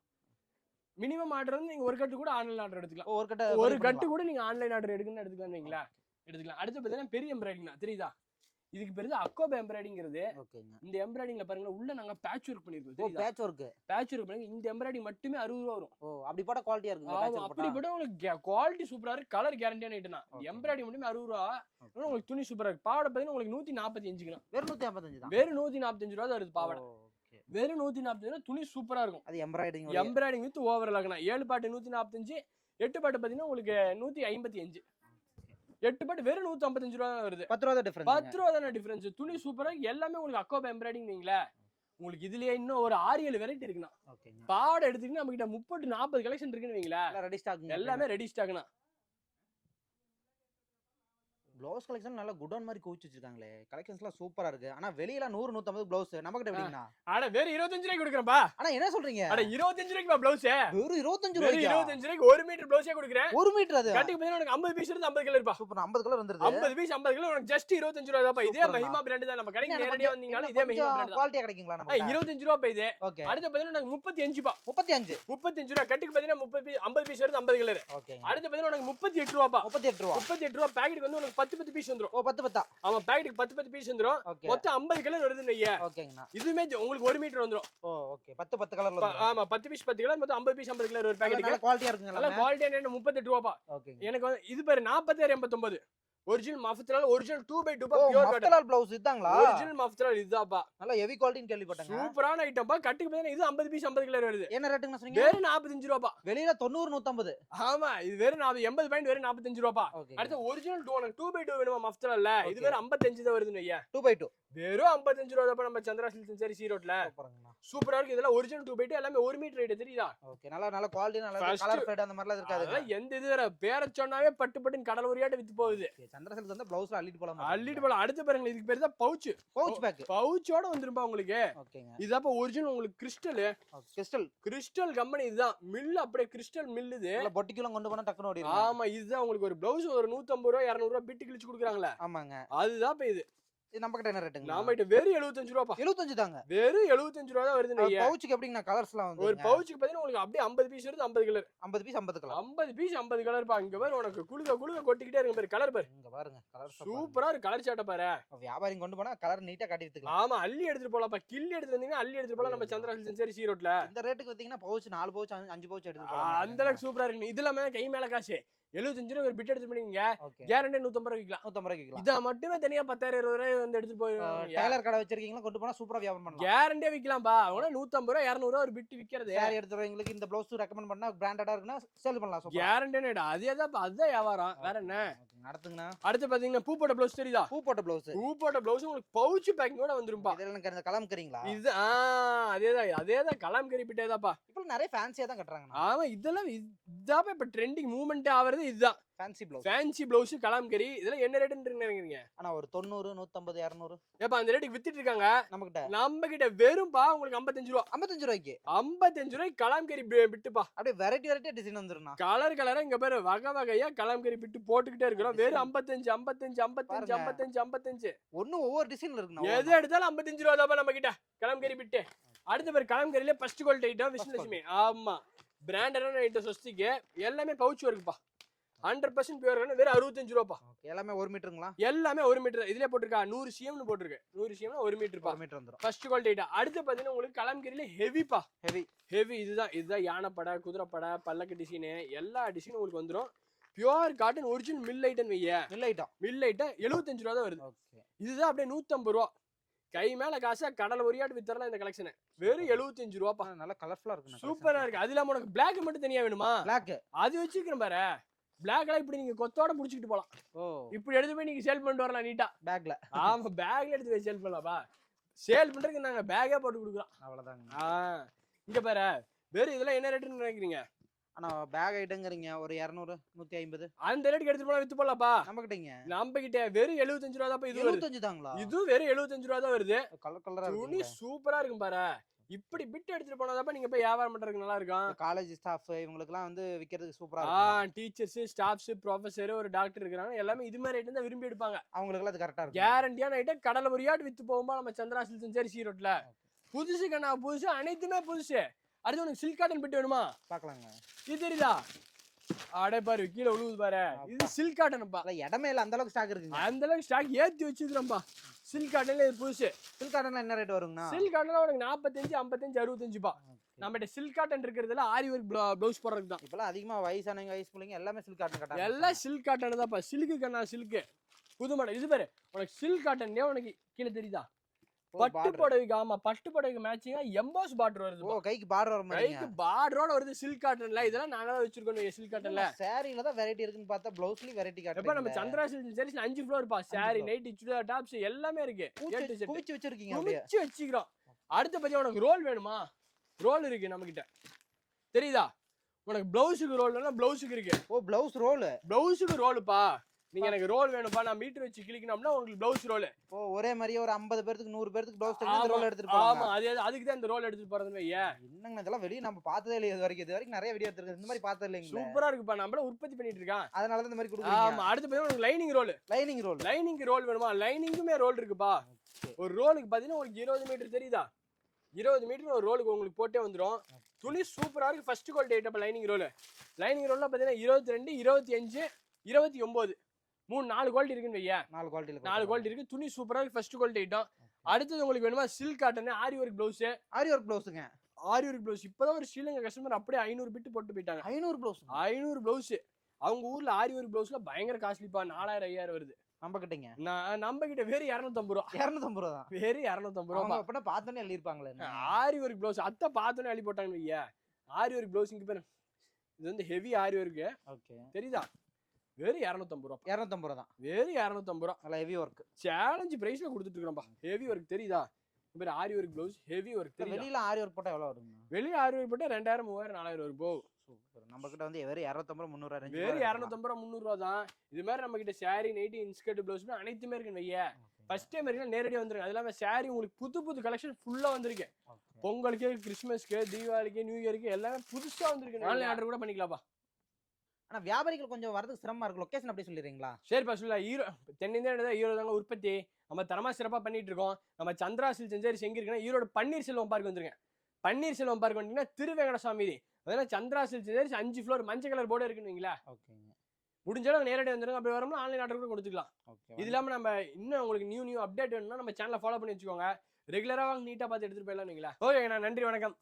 மினிமம் ஆர்டர் வந்து நீங்க ஒரு கட்டு கூட ஆன்லைன் ஆர்டர் எடுத்துக்கலாம். ஒரு கட்டு கூட நீங்க ஆன்லைன் ஆர்டர் எடுக்கலாம் வைங்களா? எடுத்துக்கலாம். அடுத்து பாத்தீங்கன்னா பெரிய எம்ப்ராய்டிங் தெரியுதா? இதுக்கு பேரு அக்கோபா எம்ப்ராய்டிங்கிறது. இந்த எம்ப்ராய்டிங்ல பாருங்க உள்ள நாங்க பேட்ச் வொர்க் பண்ணிருக்கோம். பேட்ச் வொர்க் பண்ணுங்க. இந்த எம்ப்ராய்டிங் மட்டுமே 60 ரூபாய் வரும். அப்படி போட குவாலிட்டியா இருக்கு. அப்படி போட உங்களுக்கு குவாலிட்டி சூப்பரா இருக்கு. கலர் கேரண்டியான ஐட்டம்னா. எம்ப்ராய்டிங் மட்டுமே 60 ரூபாய். உங்களுக்கு துணி சூப்பரா இருக்கு. பாவாடை பாத்தீங்கன்னா உங்களுக்கு 145 கிராம். வெறும் 155 தான். வெறும் 145 ரூபாய் தான் வருது பாவாடை. வெறும் 145 துணி சூப்பரா இருக்கும். அது எம்ப்ராய்டிங் வித் ஓவர்லாக்னா. 7 பாட்டு 145, 8 பாட்டு பாத்தீங்கன்னா உங்களுக்கு 155. 8 பாட்டு வெறும் 155 ரூபாய் தான் வருது. 10 ரூபாய் டிஃபரன்ஸ். 10 ரூபாய் தான டிஃபரன்ஸ். துணி சூப்பரா எல்லாமே உங்களுக்கு அக்கோபா எம்ப்ராய்டிங் நீங்களே. உங்களுக்கு இதுலயே இன்னும் ஒரு 6-7 வெரைட்டி இருக்குண்ணா. பாவாடை எடுத்தீங்கன்னா நம்ம கிட்ட 30-40 கலெக்ஷன் இருக்குன்னு வைங்களேன். Ready stock. எல்லாமே ரெடி ஸ்டாக்னா. ப்ளவுஸ் கலெக்ஷன் நல்ல குடோன் மாதிரி குவிச்சு வச்சிருக்காங்களே. கலெக்ஷன்ஸ்லாம் சூப்பரா இருக்கு. ஆனா வெளியில 100 150 ப்ளவுஸ் நம்ம கிட்ட எப்படிங்கண்ணா? அட வெறும் 25 ரூபாய்க்கு கொடுக்குறேன்பா. அட என்ன சொல்றீங்க? அட 25 ரூபாய்க்கு ப்ளவுஸ். வெறும் 25 ரூபாய்க்கு. 25 ரூபாய்க்கு 1 மீட்டர் ப்ளவுஸே கொடுக்குறேன். 1 மீட்டர் அது. கட்டிக்கு பார்த்தா உனக்கு 50 பீஸ் இருந்து 50 கலர் இருப்பா. சூப்பர் 50 கலர் வந்துருது. 50 பீஸ் 50 கலர் உனக்கு ஜஸ்ட் 25 ரூபாய் தான்ப்பா. இதே மஹிமா பிராண்ட் தான். நம்ம கடைக்கு நேரடியா வந்தீங்கனாலும் இதே மஹிமா பிராண்ட் தான். குவாலிட்டியா கிடைக்குங்களா நமக்கு? 25 ரூபாய் இது. அடுத்து பார்த்தா உனக்கு 35 பா. 35 ரூபாய். கட்டிக்கு பார்த்தா 30 பீஸ் 50 பீஸ் இருந்து 50 கலர். அடுத்து பார்த்தா உனக்கு 38 ரூபாய்ப்பா. 38 ரூபாய் பாக்கெட் வந்து உனக்கு 10 பீஸ் வந்துரும். 10 ஆமா பாக்கெட்டுக்கு 10 பீஸ் வந்துரும். மொத்தம் 50 கலர் வருதுன்னு ஐயா. ஓகேங்கண்ணா. இதுமே உங்களுக்கு 1 மீட்டர் வந்துரும். ஓகே 10 கலர்ல வரும். ஆமா 10 பீஸ் 10 கலர் மொத்தம் 50 பீஸ் 50 கலர் ஒரு பாக்கெட்டுக்கு. நல்ல குவாலிட்டியா இருக்குங்க. நல்ல குவாலிட்டியா 38 ரூபாய்ப்பா. எனக்கு வந்து இது பாரு 4689. Original Mafatlal original 2x2 pure cotton. Mafatlal blouse இதாங்களா? ஒரிஜினல் மஃப்தலால் இதாப்பா. நல்ல ஹெவி குவாலிட்டின்னு கேள்விப்பட்டேன். சூப்பரான ஐட்டம்பா. கட்டிக்கு பார்த்தா இது 50 பீஸ் 50 கலர் வருது. என்ன ரேட்டுங்க சொன்னீங்க? வெறும் 45 ரூபாய்ப்பா. வெளியில 90 150. ஆமா இது வெறும் 80 பாயிண்ட் வெறும் 45 ரூபாய்ப்பா. அடுத்து ஒரிஜினல் 2x2 வேணுமா மஃப்தலால்ல? இது வெறும் 55 தான் வருதுன்னு ஐயா. 2x2 வெறும் 55 ரூபாய் தான் நம்ம சந்திரா சில்க்ஸ் சரி சி ரோட்ல. சூப்பரா இருக்கு. இதெல்லாம் ஒரிஜினல் 2x2 எல்லாமே 1 மீட்டர் ரேட் தெரியுதா? ஓகே நல்ல குவாலிட்டி நல்ல கலர் ஃபேட் அந்த மாதிரிலாம் இருக்காது. எந்த இது வேற பேர சொன்னாவே பட்டு பட்டுன்னு கடல் உரியாட்ட வித்து போகுது. சந்திரா சில்க்ஸ் வந்து ப்ளவுஸ்ல அள்ளிட்டு போலாம். அள்ளிட்டு போலாம். அடுத்து பாருங்க, இதுக்கு பேர் தான் பவுச். Pouch bag. பவுச்சோட வந்துரும்பா உங்களுக்கு. ஓகேங்க. இதாப்பா ஒரிஜினல் உங்களுக்கு கிறிஸ்டல். கிறிஸ்டல் கம்பெனி இதுதான். மில் அப்படியே கிறிஸ்டல் மில் இது. பொட்டிக்குலாம் கொண்டு போனா டக்குனு ஓடிடும். ஆமா, இதுதான் உங்களுக்கு ஒரு பிளவுஸ் ஒரு 150 ரூபா 200 ரூபா பிட்டு கிழிச்சு கொடுக்குறாங்களே. ஆமாங்க. அதுதான் இப்ப இது. இது நம்ம கிட்ட என்ன ரேட்டுங்க? நாம கிட்ட வெறும் 75 ரூபாப்பா. 75 தாங்க. வெறும் 75 ரூபா தான் வருது. நீங்க பவுச்சுக்கு எப்படிங்க கலர்ஸ்லாம் வந்து? ஒரு பவுச்சுக்கு பாத்தீங்கன்னா உங்களுக்கு அப்படியே 50 பீஸ் வருது. 50 colour. 50 piece 50 colour. 50 piece 50 colour பா. இங்க பாரு, உனக்கு குளுக கொட்டிக்கிட்டே இருக்கு பாரு. கலர் பாரு. இங்க பாருங்க கலர் சூப்பரா இருக்கு. கலர் சாட்ட பாரு. வியாபாரிங்க கொண்டு போனா கலர் நீட்டா காட்டி வித்துக்கலாம். ஆமா, அள்ளி எடுத்துட்டு போலாம்ப்பா. கிள்ளி எடுத்துட்டு வந்தீங்கன்னா அள்ளி எடுத்துட்டு போலாம். நம்ம சந்திரா சில்க்ஸ் சரி சி ரோட்ல இந்த ரேட்டுக்கு வந்தீங்கன்னா பவுச் 4 பவுச் 5 பவுச் எடுத்துட்டு போலாம். அந்த அளவுக்கு சூப்பரா இருக்கு. இதுல மேல கை மேல காசு 75 ரூபா ஒரு பிட் எடுத்து பண்ணீங்க. கேரண்டி 150 ரூபாய்க்கு விக்கலாம். 150 ரூபாய்க்கு விக்கலாம். இத மட்டுமே தனியா 10,000 20 ரூபாய் வந்து எடுத்து போய் டெய்லர் கடை வச்சிருக்கீங்களா, கொண்டு போனா சூப்பரா வியாபாரம் பண்ணலாம். கேரண்டியா விக்கலாம்பா. அவன 150 ரூபாய் 200 ரூபாய் ஒரு பிட் விக்கிறது. சாரி எடுத்துறவங்களுக்கு இந்த ப்ளவுஸ் ரெக்கமெண்ட் பண்ணா பிராண்டடா இருக்குனா சேல் பண்ணலாம். சூப்பரா கேரண்டியா. அதுதான் வியாபாரம். வேற என்ன நடத்துங்கனா. அடுத்து பாத்தீங்கன்னா பூ போட்ட ப்ளவுஸ் தெரியுதா? பூ போட்ட ப்ளவுஸ் உங்களுக்கு பவுச் பேக்கிங்கோட வந்துரும்பா. இதெல்லாம் இந்த கலம்கரிங்களா? இது அதேதான் கலம்கரி பிட்டேதாப்பா. இப்போ நிறைய ஃபேன்சியா தான் கட்டறாங்க. ஆமா, இதெல்லாம் இதாப்பா இப்ப ட்ரெண்டிங் மூவ்மெண்ட் ஆவறது இதுதான். Fancy blouse kalamkari. இதெல்லாம் என்ன ரேட்னு நினைக்கிறீங்க? ஆனா ஒரு 90 150 200 ஏப்பா அந்த ரேட்டுக்கு வித்துட்டு இருக்காங்க. நம்ம கிட்ட வெறும்பா உங்களுக்கு 55 ரூபா. 55 ரூபாய்க்கு 55 ரூபாய்க்கு கலம்கரி பிட்டுப்பா. அப்படியே வெரைட்டி டிசைன் வந்துருனா. கலரா இங்க பாரு, வகையா கலம்கரி பிட்டு போட்டுக்கிட்டே இருக்கிறோம். வெறும் 55 ஒண்ணு ஒவ்வொரு டிசைன்ல இருக்குனா. எது எடுத்தாலும் 55 ரூபா தான் நம்ம கிட்ட கலம்கரி பிட்டு. அடுத்து பாரு, கலம்கரியில ஃபர்ஸ்ட் குவாலிட்டி ஐட்டம் விஷ்ணுலட்சுமி. ஆமா, பிராண்டடான ஐட்டம் சொஸ்திக்கு எல்லாமே பவுச் வருக்குப்பா. 100% பியூர் வேணும். வெறும் 65 ரூபாப்பா. எல்லாமே 1 மீட்டருங்களா? எல்லாமே 1 மீட்டர். இதுல போட்டுருக்கா 100 cm னு போட்டுருக்கு. 100 cm னா 1 மீட்டர் பா. 1 மீட்டர் வந்துரும். First quality item. அடுத்து பாத்தீங்கன்னா உங்களுக்கு கலம்கரியில ஹெவிப்பா. ஹெவி இதுதான் யானைப்படை, குதிரைப்படை, பல்லக்கு டிசைன் எல்லா டிசைனும் உங்களுக்கு வந்துரும். Pure cotton original mill item வைய. மில் ஐட்டம் 75 ரூபா தான் வருது. இதுதான் அப்படியே 150 ரூபா. கை மேல காசா கடல ஒரியாட்டு வித்தரலாம் இந்த கலெக்ஷன். வெறும் 75 ரூபாப்பா. நல்லா கலர்ஃபுல்லா இருக்கு. சூப்பரா இருக்கு. அது இல்லாம உனக்கு Black மட்டும் தனியா வேணுமா? Black அது வச்சிருக்கேன் பாரு. Black எல்லாம் இப்படி நீங்க கொத்தோட புடிச்சிட்டு போலாம். இப்படி எடுத்து போய் நீங்க சேல் பண்ணிட்டு வரலாம் நீட்டா பேக்ல. ஆமா, பேக்ல எடுத்து போய் சேல் பண்ணலாம்ப்பா. சேல் பண்றதுக்கு நாங்க பேக்கே போட்டு கொடுக்குறோம். அவ்வளவுதாங்க. இங்க பாரு, வேற இதெல்லாம் என்ன ரேட்னு நினைக்கிறீங்க? ஆனா பேக் ஐட்டங்கறீங்க ஒரு 200 150 அந்த ரேட்டுக்கு எடுத்து போனா வித்து போலாம்ப்பா. நம்ம கிட்ட வெறும் 75 ரூபா தான். இது 75 தாங்களா? இது வெறும் 75 ரூபா தான் வருது. கலரா துணி சூப்பரா இருக்கும் பாரு. இப்படி பிட் எடுத்துட்டு போனாதான் நீங்க போய் வியாபாரம் பண்றதுக்கு நல்லா இருக்கும். காலேஜ் ஸ்டாஃப் இவங்களுக்குலாம் வந்து விக்கிறதுக்கு சூப்பரா இருக்கும். டீச்சர்ஸ், ஸ்டாஃப்ஸ், ப்ரொஃபசர், ஒரு டாக்டர் இருக்காங்க. எல்லாமே இது மாதிரி ஐட்டம் தான் விரும்பி எடுப்பாங்க. அவங்களுக்கு அது கரெக்டா இருக்கும். கேரண்டியான ஐட்டம் கடல ஒரியாட்டு வித்து போகும்போது நம்ம சந்திரா சில்க்ஸ் சரி சி ரோட்ல புதுசு கண்ணா புதுசு அனைத்துமே புதுசு. அடுத்து உனக்கு சில்க் காட்டன் பிட் வேணுமா? பாக்கலாங்க. இது தெரியுதா? அடே பாரு, கீழே விழுவுது பாரு. இது சில்க் காட்டன்ப்பா. இடமே இல்ல, அந்த அளவுக்கு ஸ்டாக் இருக்குங்க. அந்த அளவுக்கு ஸ்டாக் ஏத்தி வச்சிருக்கோம்பா. சில்க் காட்டன்ல இது புதுசு. சில்க் காட்டன்ல என்ன ரேட் வரும்னா? சில்க் காட்டன்ல உனக்கு 45 55 65 பா. நம்மட்ட சில்க் காட்டன் இருக்குறதுல ஆரி வர்க் ப்ளவுஸ் போடுறது தான். இப்பலாம் அதிகமா வயசானவங்க வயசு பிள்ளைங்க எல்லாமே சில்க் காட்டன் கட்டாங்க. எல்லாம் சில்க் காட்டன் தான்ப்பா. சில்க் கண்ணா சில்க். புது மாடல் இது பாரு. உனக்கு சில்க் காட்டன்லயே உனக்கு கீழ தெரியுதா? பட்டு புடவைக்கு. ஆமா, பட்டு புடவைக்கு மேட்சிங்கா எம்போஸ் பார்டர் வருது. கைக்கு பார்டர் வர மாதிரி. கைக்கு பார்டரோட வருது சில்க் காட்டன்ல. இதெல்லாம் நாங்க தான் வச்சிருக்கோம் சில்க் காட்டன்ல. சாரில தான் வெரைட்டி இருக்குன்னு பார்த்தா ப்ளவுஸ்லயும் வெரைட்டி காட்டுங்க. இப்ப நம்ம சந்திரா சில்க்ஸ் சரி 5 ஃப்ளோர் பா. சாரி, நைட்டி, சுடிதார், டாப்ஸ் எல்லாமே இருக்கு. குவிச்சு வச்சிருக்கீங்க. அப்படியே குவிச்சு வச்சிக்கிறோம். அடுத்து பத்தி உனக்கு ரோல் வேணுமா? ரோல் இருக்கு நம்ம கிட்ட. தெரியுதா? உனக்கு ப்ளவுஸுக்கு ரோல் வேணா ப்ளவுஸுக்கு இருக்கு. Blouse roll. ப்ளவுஸுக்கு ரோல்ப்பா. நீங்க எனக்கு ரோல் வேணும்பா, நான் மீட்டர் வச்சு கிளிக்கணும்னா உங்களுக்கு ப்ளவுஸ் ரோல். ஒரே மாதிரி ஒரு 50 பேருக்கு 100 பேருக்கு ப்ளவுஸ் தச்சு ரோல் எடுத்துட்டு போறாங்க. ஆமா, அதுக்கு தான் இந்த ரோல் எடுத்துட்டு போறதுன்னு வையே. என்னங்க இதெல்லாம் வெளிய நம்ம பார்த்ததே இல்ல இது வரைக்கும் நிறைய வீடியோ எடுத்துருக்கு. இந்த மாதிரி பார்த்ததே இல்லங்க. சூப்பரா இருக்குப்பா. நம்மள உற்பத்தி பண்ணிட்டு இருக்கோம். அதனால தான் இந்த மாதிரி கொடுக்குறீங்க. ஆமா, அடுத்து பாத்தீங்கன்னா உங்களுக்கு லைனிங் ரோல் வேணுமா? லைனிங்குமே ரோல் இருக்குப்பா. ஒரு ரோலுக்கு பாத்தீங்கன்னா உங்களுக்கு 20 மீட்டர் தெரியுதா? 20 மீட்டர் ஒரு ரோலுக்கு உங்களுக்கு போட்டே வந்துரும். துணி சூப்பரா இருக்கு. First quality item lining roll. Lining ரோல்ல பாத்தீங்கன்னா 22 25 29 4 குவாலிட்டி இருக்குன்னு வையா. 4 குவாலிட்டி இருக்கு. துணி சூப்பரா இருக்கு. First quality item. அடுத்து உங்களுக்கு வேணுமா? சில்க் காட்டன் ஆரி வர்க் ப்ளவுஸ். ஆரி வர்க் ப்ளவுஸ் இப்பதான் ஒரு ஸ்ரீலங்கா கஸ்டமர் அப்படியே 500 பிட் போட்டு போயிட்டாங்க. 500 ப்ளவுஸ். அவங்க ஊர்ல ஆரி வர்க் ப்ளவுஸ்ல பயங்கர காஸ்ட்லிப்பா. 4000 5000 வருது. நம்ம கிட்ட வேற 250 ரூபா. 250 ரூபா தான். வேற 250 ரூபா. அப்பனா பார்த்தோனே அள்ளி இருப்பாங்களே. ஆரி வர்க் ப்ளவுஸ் அத்த பார்த்தோனே அள்ளி போட்டாங்க வையா. ஆரி வர்க் ப்ளவுஸ் இங்க பாரு. இது வந்து ஹெவி ஆரி வர்க். ஓகே, தெரியுதா? வெறும் 250 ரூபா. 250 ரூபா தான். வெறும் 250 ரூபா. நல்ல ஹெவி வர்க். சேலஞ்ச் பிரைஸ்ல கொடுத்துட்டு இருக்கோம்பா. ஹெவி வர்க் தெரியுதா? இந்த மாதிரி ஆரி வர்க் ப்ளவுஸ் ஹெவி வர்க் தெரியுதா? வெளியில ஆரி வர்க் போட்டா எவ்வளவு வருங்க? வெளியில ஆரி வர்க் போட்டா 2000 3000 4000 வரும் போ. சூப்பர். நம்ம கிட்ட வந்து வெறும் 250 300 ரேஞ்ச். வெறும் 250 300 தான். இது மாதிரி நம்ம கிட்ட சாரி நைட்டி இன்ஸ்கர்ட் ப்ளவுஸ் அனைத்துமே இருக்குன்னு வைய. ஃபர்ஸ்ட் டைம் இருக்கா நேரடியாக வந்துருங்க. அது இல்லாமல் சாரி உங்களுக்கு புது புது கலெக்ஷன் ஃபுல்லா வந்திருக்கு. பொங்கலுக்கு, கிறிஸ்மஸ்க்கு, தீபாவளிக்கு, நியூ இயருக்கு எல்லாமே புதுசா வந்திருக்கு. ஆன்லைன் ஆர்டர் கூட பண்ணிக்கலாம்ப்பா. ஆனா வியாபாரிகள் கொஞ்சம் வரதுக்கு சிரமமா இருக்கு. லொகேஷன் அப்படியே சொல்லிடுறீங்களா? சரிப்பா சொல்லலாம். தென்னிந்தியா ஈரோடு தாங்க உற்பத்தி. நம்ம தரமா சிறப்பா பண்ணிட்டு இருக்கோம். நம்ம சந்திரா சில்க்ஸ் செஞ்சேரி எங்க இருக்குன்னா ஈரோடு பன்னீர் செல்வம் பார்க் வந்துருங்க. பன்னீர் செல்வம் பார்க் வந்தீங்கன்னா திருவேங்கடசாமி. அதனால சந்திரா சில்க்ஸ் செஞ்சேரி 5 ஃப்ளோர் மஞ்சள் கலர் போர்டு இருக்குன்னு. ஓகேங்க. முடிஞ்சாலும் நேரடியாக வந்துருங்க. அப்படி வரும்போது ஆன்லைன் ஆர்டர் கூட கொடுத்துக்கலாம். ஓகே. இது இல்லாமல் நம்ம இன்னும் உங்களுக்கு நியூ அப்டேட் வேணும்னா நம்ம சேனலை ஃபாலோ பண்ணி வச்சுக்கோங்க. ரெகுலராக நீட்டாக பார்த்து எடுத்துட்டு போயிடலாம். ஓகே, நான் நன்றி, வணக்கம்.